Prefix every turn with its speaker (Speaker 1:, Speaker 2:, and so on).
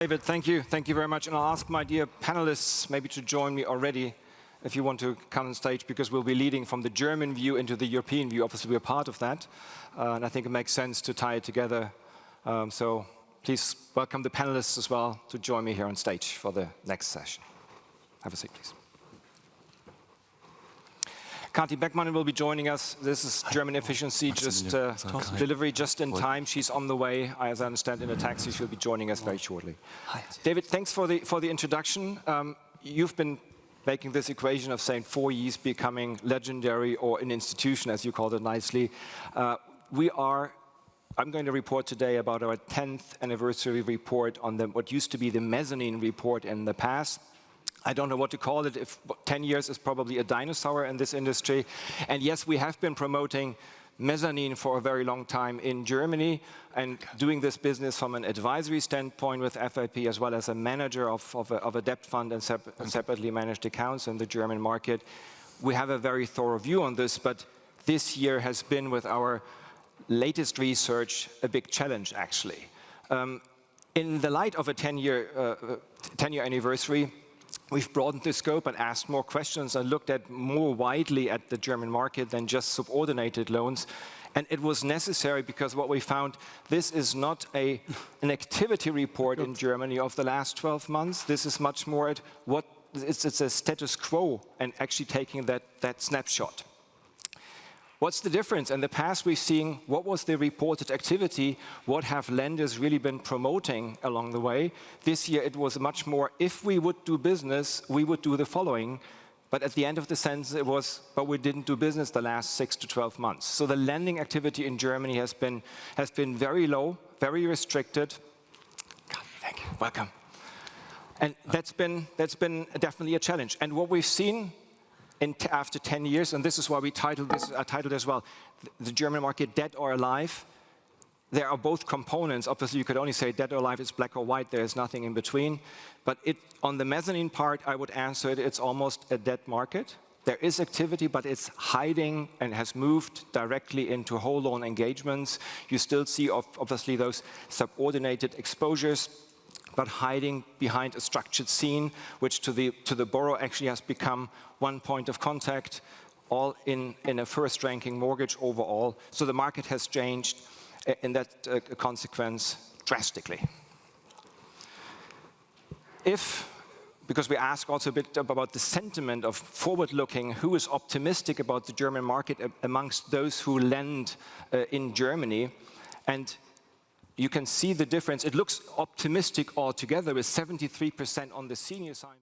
Speaker 1: David, thank you. Thank you very much. And I'll ask my dear panelists maybe to join me already if you want to come on stage, because we'll be leading from the German view into the European view. Obviously, we're part of that. And I think it makes sense to tie it together. So please welcome the panelists as well to join me here on stage for the next session. Have a seat, please. Kati Beckmann will be joining us. This is German efficiency, just delivery just in time. She's on the way, as I understand, in a taxi. She'll be joining us very shortly. Hi. David, thanks for the introduction. You've been making this equation of saying 4 years becoming legendary or an institution, as you called it nicely. I'm going to report today about our 10th anniversary report on what used to be the mezzanine report in the past. I don't know what to call it. If 10 years is probably a dinosaur in this industry. And yes, we have been promoting mezzanine for a very long time in Germany and doing this business from an advisory standpoint with FIP as well as a manager of a debt fund and separately managed accounts in the German market. We have a very thorough view on this, but this year has been, with our latest research, a big challenge, actually. In the light of a 10-year anniversary, we've broadened the scope and asked more questions and looked at more widely at the German market than just subordinated loans. And it was necessary because what we found, this is not an activity report in Germany of the last 12 months. This is much more at it's a status quo and actually taking that snapshot. What's the difference? In the past, we've seen what was the reported activity, what have lenders really been promoting along the way. This year, it was much more, if we would do business, we would do the following. But at the end of the sentence, it was, but we didn't do business the last 6 to 12 months. So the lending activity in Germany has been very low, very restricted. Thank you. Welcome. And that's been definitely a challenge. And what we've seen after 10 years, and this is why we titled this, I titled as well, the German market, dead or alive. There are both components. Obviously, you could only say dead or alive, it's black or white, there is nothing in between. But on the mezzanine part, I would answer it, it's almost a dead market. There is activity, but it's hiding and has moved directly into whole loan engagements. You still see, obviously, those subordinated exposures, but hiding behind a structured scene, which to the borrower actually has become one point of contact, all in a first-ranking mortgage overall. So the market has changed in that consequence drastically. Because we ask also a bit about the sentiment of forward-looking, who is optimistic about the German market amongst those who lend in Germany, and you can see the difference. It looks optimistic altogether with 73% on the senior side.